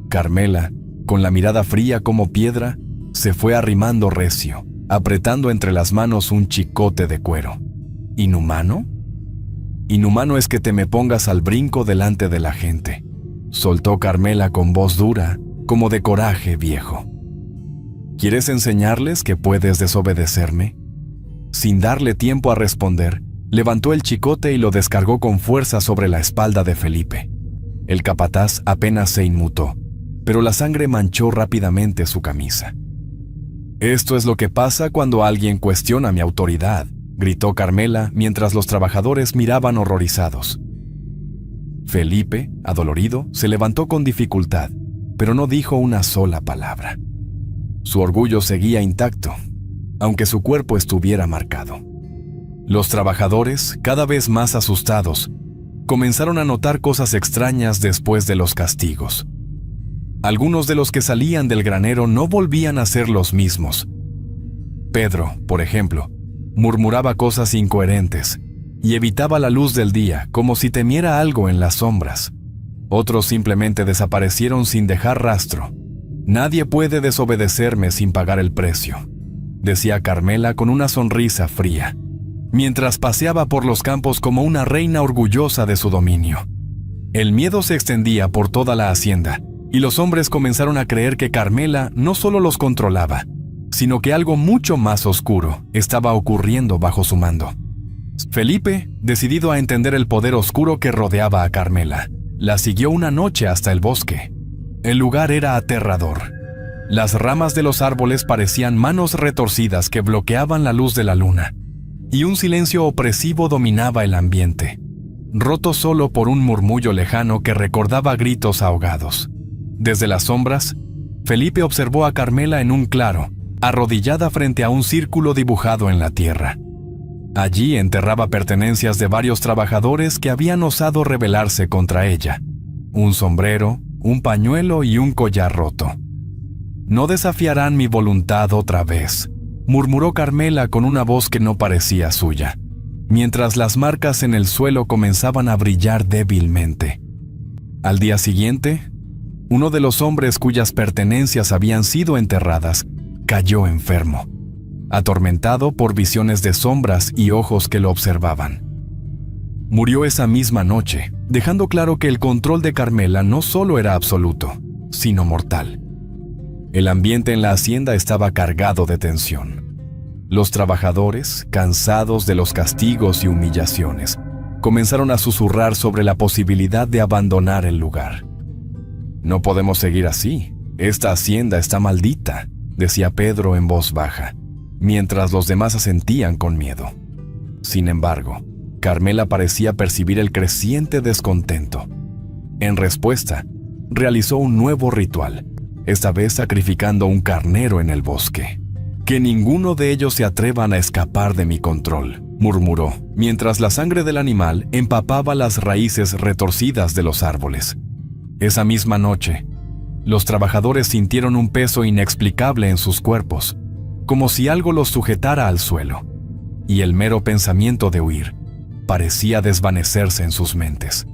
Carmela, con la mirada fría como piedra, se fue arrimando recio, apretando entre las manos un chicote de cuero. ¿Inhumano? Inhumano es que te me pongas al brinco delante de la gente, soltó Carmela con voz dura, como de coraje viejo. ¿Quieres enseñarles que puedes desobedecerme? Sin darle tiempo a responder, levantó el chicote y lo descargó con fuerza sobre la espalda de Felipe. El capataz apenas se inmutó, pero la sangre manchó rápidamente su camisa. «Esto es lo que pasa cuando alguien cuestiona mi autoridad», gritó Carmela mientras los trabajadores miraban horrorizados. Felipe, adolorido, se levantó con dificultad, pero no dijo una sola palabra. Su orgullo seguía intacto, aunque su cuerpo estuviera marcado. Los trabajadores, cada vez más asustados, comenzaron a notar cosas extrañas después de los castigos. Algunos de los que salían del granero no volvían a ser los mismos. Pedro, por ejemplo, murmuraba cosas incoherentes y evitaba la luz del día como si temiera algo en las sombras. Otros simplemente desaparecieron sin dejar rastro. «Nadie puede desobedecerme sin pagar el precio», decía Carmela con una sonrisa fría, mientras paseaba por los campos como una reina orgullosa de su dominio. El miedo se extendía por toda la hacienda, y los hombres comenzaron a creer que Carmela no solo los controlaba, sino que algo mucho más oscuro estaba ocurriendo bajo su mando. Felipe, decidido a entender el poder oscuro que rodeaba a Carmela, la siguió una noche hasta el bosque. El lugar era aterrador. Las ramas de los árboles parecían manos retorcidas que bloqueaban la luz de la luna, y un silencio opresivo dominaba el ambiente, roto solo por un murmullo lejano que recordaba gritos ahogados. Desde las sombras, Felipe observó a Carmela en un claro, arrodillada frente a un círculo dibujado en la tierra. Allí enterraba pertenencias de varios trabajadores que habían osado rebelarse contra ella: un sombrero, un pañuelo y un collar roto. «No desafiarán mi voluntad otra vez», murmuró Carmela con una voz que no parecía suya, mientras las marcas en el suelo comenzaban a brillar débilmente. Al día siguiente, uno de los hombres cuyas pertenencias habían sido enterradas cayó enfermo, atormentado por visiones de sombras y ojos que lo observaban. Murió esa misma noche, dejando claro que el control de Carmela no solo era absoluto, sino mortal. El ambiente en la hacienda estaba cargado de tensión. Los trabajadores, cansados de los castigos y humillaciones, comenzaron a susurrar sobre la posibilidad de abandonar el lugar. «No podemos seguir así. Esta hacienda está maldita», decía Pedro en voz baja, mientras los demás asentían con miedo. Sin embargo, Carmela parecía percibir el creciente descontento. En respuesta, realizó un nuevo ritual, esta vez sacrificando un carnero en el bosque. «Que ninguno de ellos se atrevan a escapar de mi control», murmuró, mientras la sangre del animal empapaba las raíces retorcidas de los árboles. Esa misma noche, los trabajadores sintieron un peso inexplicable en sus cuerpos, como si algo los sujetara al suelo, y el mero pensamiento de huir parecía desvanecerse en sus mentes.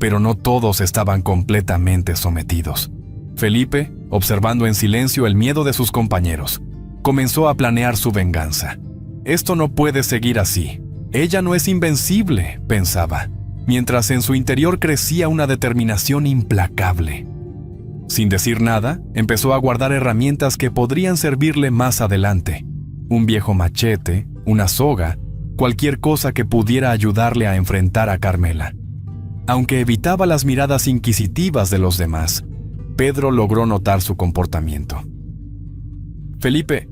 Pero no todos estaban completamente sometidos. Felipe, observando en silencio el miedo de sus compañeros, comenzó a planear su venganza. «Esto no puede seguir así. Ella no es invencible», pensaba, mientras en su interior crecía una determinación implacable. Sin decir nada, empezó a guardar herramientas que podrían servirle más adelante: un viejo machete, una soga, cualquier cosa que pudiera ayudarle a enfrentar a Carmela. Aunque evitaba las miradas inquisitivas de los demás, Pedro logró notar su comportamiento. «Felipe,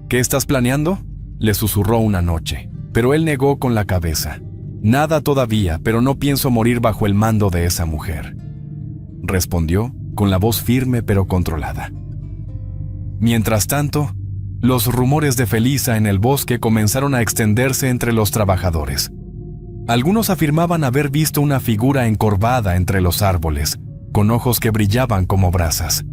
¿qué estás planeando?», le susurró una noche, pero él negó con la cabeza. «Nada todavía, pero no pienso morir bajo el mando de esa mujer», respondió con la voz firme pero controlada. Mientras tanto, los rumores de Felisa en el bosque comenzaron a extenderse entre los trabajadores. Algunos afirmaban haber visto una figura encorvada entre los árboles, con ojos que brillaban como brasas.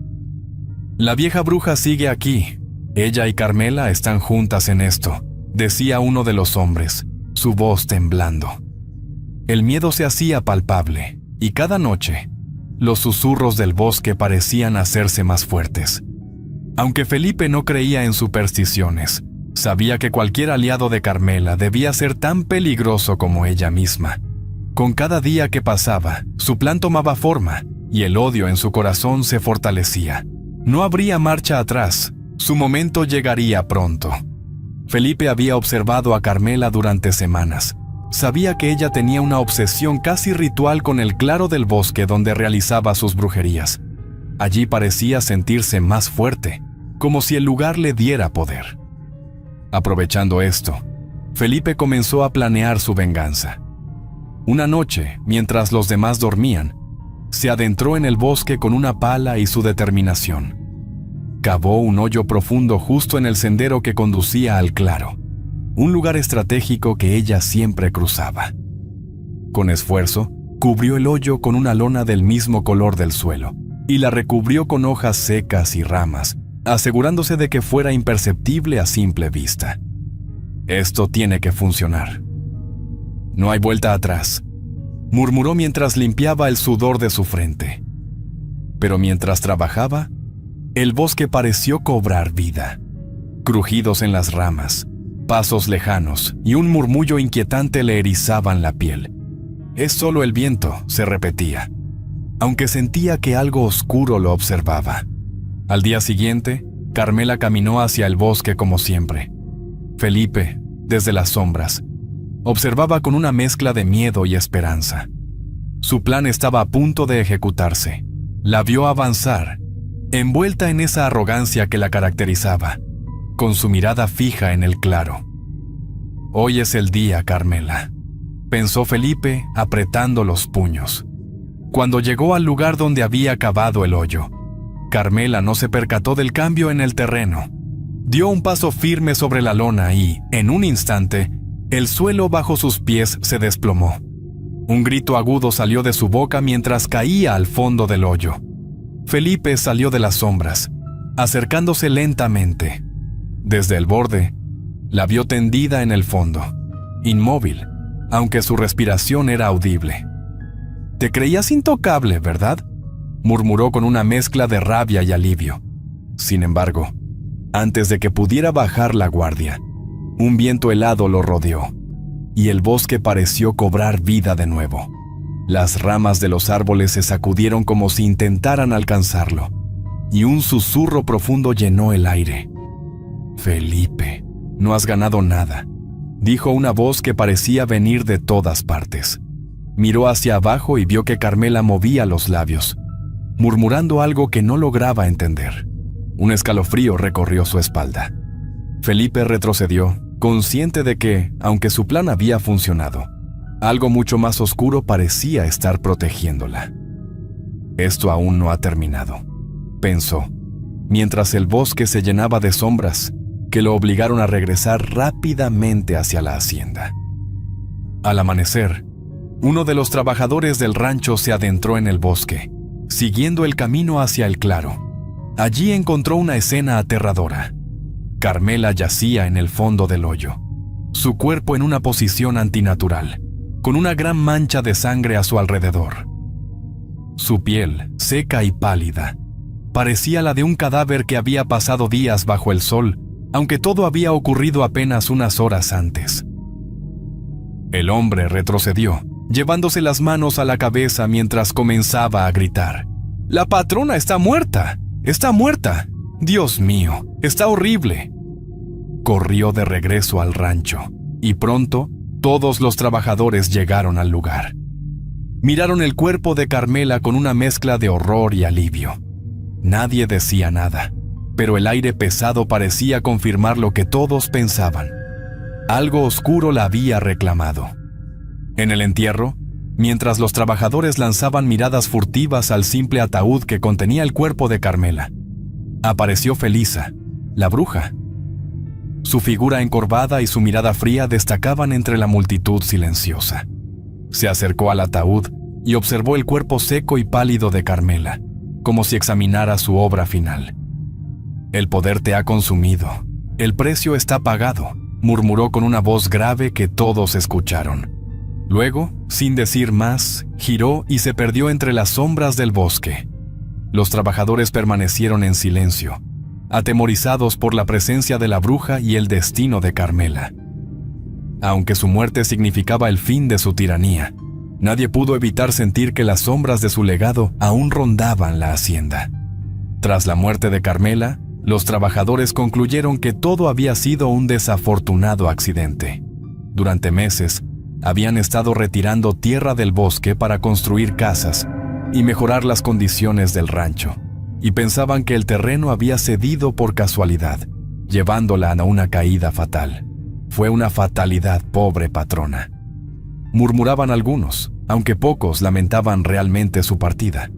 «La vieja bruja sigue aquí. Ella y Carmela están juntas en esto», decía uno de los hombres, su voz temblando. El miedo se hacía palpable, y cada noche, los susurros del bosque parecían hacerse más fuertes. Aunque Felipe no creía en supersticiones, sabía que cualquier aliado de Carmela debía ser tan peligroso como ella misma. Con cada día que pasaba, su plan tomaba forma, y el odio en su corazón se fortalecía. No habría marcha atrás, su momento llegaría pronto. Felipe había observado a Carmela durante semanas. Sabía que ella tenía una obsesión casi ritual con el claro del bosque donde realizaba sus brujerías. Allí parecía sentirse más fuerte, como si el lugar le diera poder. Aprovechando esto, Felipe comenzó a planear su venganza. Una noche, mientras los demás dormían, se adentró en el bosque con una pala y su determinación. Cavó un hoyo profundo justo en el sendero que conducía al claro, un lugar estratégico que ella siempre cruzaba. Con esfuerzo, cubrió el hoyo con una lona del mismo color del suelo y la recubrió con hojas secas y ramas, asegurándose de que fuera imperceptible a simple vista. «Esto tiene que funcionar. No hay vuelta atrás», murmuró mientras limpiaba el sudor de su frente. Pero mientras trabajaba, el bosque pareció cobrar vida. Crujidos en las ramas, pasos lejanos y un murmullo inquietante le erizaban la piel. «Es solo el viento», se repetía, aunque sentía que algo oscuro lo observaba. Al día siguiente, Carmela caminó hacia el bosque como siempre. Felipe, desde las sombras, observaba con una mezcla de miedo y esperanza. Su plan estaba a punto de ejecutarse. La vio avanzar, envuelta en esa arrogancia que la caracterizaba, con su mirada fija en el claro. «Hoy es el día, Carmela», pensó Felipe, apretando los puños. Cuando llegó al lugar donde había cavado el hoyo, Carmela no se percató del cambio en el terreno. Dio un paso firme sobre la lona y, en un instante, el suelo bajo sus pies se desplomó. Un grito agudo salió de su boca mientras caía al fondo del hoyo. Felipe salió de las sombras, acercándose lentamente. Desde el borde, la vio tendida en el fondo, inmóvil, aunque su respiración era audible. «Te creías intocable, ¿verdad?», murmuró con una mezcla de rabia y alivio. Sin embargo, antes de que pudiera bajar la guardia, un viento helado lo rodeó, y el bosque pareció cobrar vida de nuevo. Las ramas de los árboles se sacudieron como si intentaran alcanzarlo, y un susurro profundo llenó el aire. «Felipe, no has ganado nada», dijo una voz que parecía venir de todas partes. Miró hacia abajo y vio que Carmela movía los labios, murmurando algo que no lograba entender. Un escalofrío recorrió su espalda. Felipe retrocedió, consciente de que, aunque su plan había funcionado, algo mucho más oscuro parecía estar protegiéndola. «Esto aún no ha terminado», pensó, mientras el bosque se llenaba de sombras que lo obligaron a regresar rápidamente hacia la hacienda. Al amanecer, uno de los trabajadores del rancho se adentró en el bosque, siguiendo el camino hacia el claro. Allí encontró una escena aterradora. Carmela yacía en el fondo del hoyo, su cuerpo en una posición antinatural, con una gran mancha de sangre a su alrededor. Su piel, seca y pálida, parecía la de un cadáver que había pasado días bajo el sol, aunque todo había ocurrido apenas unas horas antes. El hombre retrocedió, llevándose las manos a la cabeza mientras comenzaba a gritar: «¡La patrona está muerta! ¡Está muerta! ¡Dios mío! ¡Está horrible!». Corrió de regreso al rancho, y pronto todos los trabajadores llegaron al lugar. Miraron el cuerpo de Carmela con una mezcla de horror y alivio. Nadie decía nada, pero el aire pesado parecía confirmar lo que todos pensaban. Algo oscuro la había reclamado. En el entierro, mientras los trabajadores lanzaban miradas furtivas al simple ataúd que contenía el cuerpo de Carmela, apareció Felisa, la bruja. Su figura encorvada y su mirada fría destacaban entre la multitud silenciosa. Se acercó al ataúd y observó el cuerpo seco y pálido de Carmela, como si examinara su obra final. «El poder te ha consumido. El precio está pagado», murmuró con una voz grave que todos escucharon. Luego, sin decir más, giró y se perdió entre las sombras del bosque. Los trabajadores permanecieron en silencio, atemorizados por la presencia de la bruja y el destino de Carmela. Aunque su muerte significaba el fin de su tiranía, nadie pudo evitar sentir que las sombras de su legado aún rondaban la hacienda. Tras la muerte de Carmela, los trabajadores concluyeron que todo había sido un desafortunado accidente. Durante meses, habían estado retirando tierra del bosque para construir casas y mejorar las condiciones del rancho, y pensaban que el terreno había cedido por casualidad, llevándola a una caída fatal. Fue una fatalidad, pobre patrona. Murmuraban algunos, aunque pocos lamentaban realmente su partida.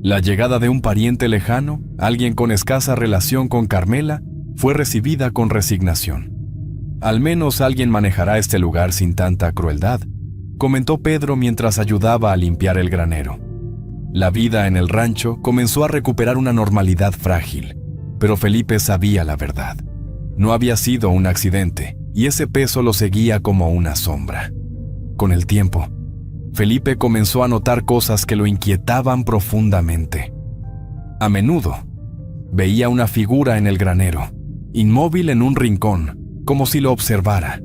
La llegada de un pariente lejano, alguien con escasa relación con Carmela, fue recibida con resignación. «Al menos alguien manejará este lugar sin tanta crueldad», comentó Pedro mientras ayudaba a limpiar el granero. La vida en el rancho comenzó a recuperar una normalidad frágil, pero Felipe sabía la verdad. No había sido un accidente, y ese peso lo seguía como una sombra. Con el tiempo, Felipe comenzó a notar cosas que lo inquietaban profundamente. A menudo, veía una figura en el granero, inmóvil en un rincón, como si lo observara.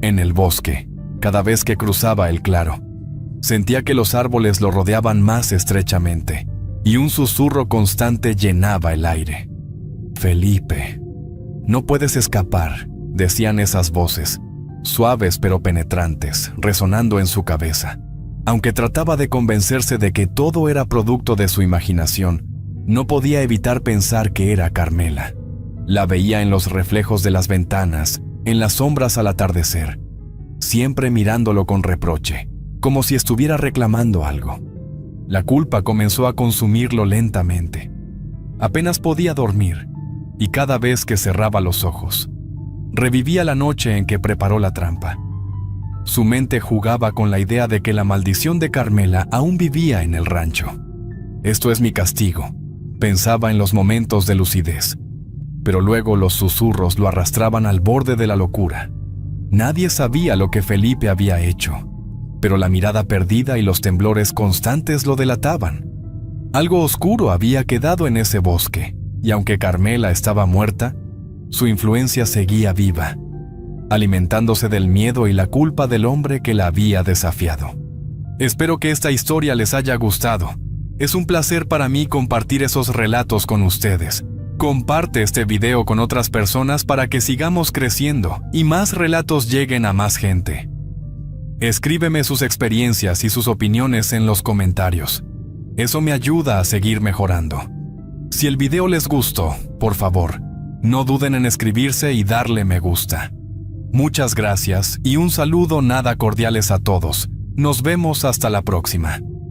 En el bosque, cada vez que cruzaba el claro, sentía que los árboles lo rodeaban más estrechamente, y un susurro constante llenaba el aire. «Felipe, no puedes escapar», decían esas voces, suaves pero penetrantes, resonando en su cabeza. Aunque trataba de convencerse de que todo era producto de su imaginación, no podía evitar pensar que era Carmela. La veía en los reflejos de las ventanas, en las sombras al atardecer, siempre mirándolo con reproche, como si estuviera reclamando algo. La culpa comenzó a consumirlo lentamente. Apenas podía dormir, y cada vez que cerraba los ojos, revivía la noche en que preparó la trampa. Su mente jugaba con la idea de que la maldición de Carmela aún vivía en el rancho. «Esto es mi castigo», pensaba en los momentos de lucidez. Pero luego los susurros lo arrastraban al borde de la locura. Nadie sabía lo que Felipe había hecho, pero la mirada perdida y los temblores constantes lo delataban. Algo oscuro había quedado en ese bosque, y aunque Carmela estaba muerta, su influencia seguía viva, alimentándose del miedo y la culpa del hombre que la había desafiado. Espero que esta historia les haya gustado. Es un placer para mí compartir esos relatos con ustedes. Comparte este video con otras personas para que sigamos creciendo y más relatos lleguen a más gente. Escríbeme sus experiencias y sus opiniones en los comentarios. Eso me ayuda a seguir mejorando. Si el video les gustó, por favor, no duden en escribirse y darle me gusta. Muchas gracias y un saludo nada cordiales a todos. Nos vemos hasta la próxima.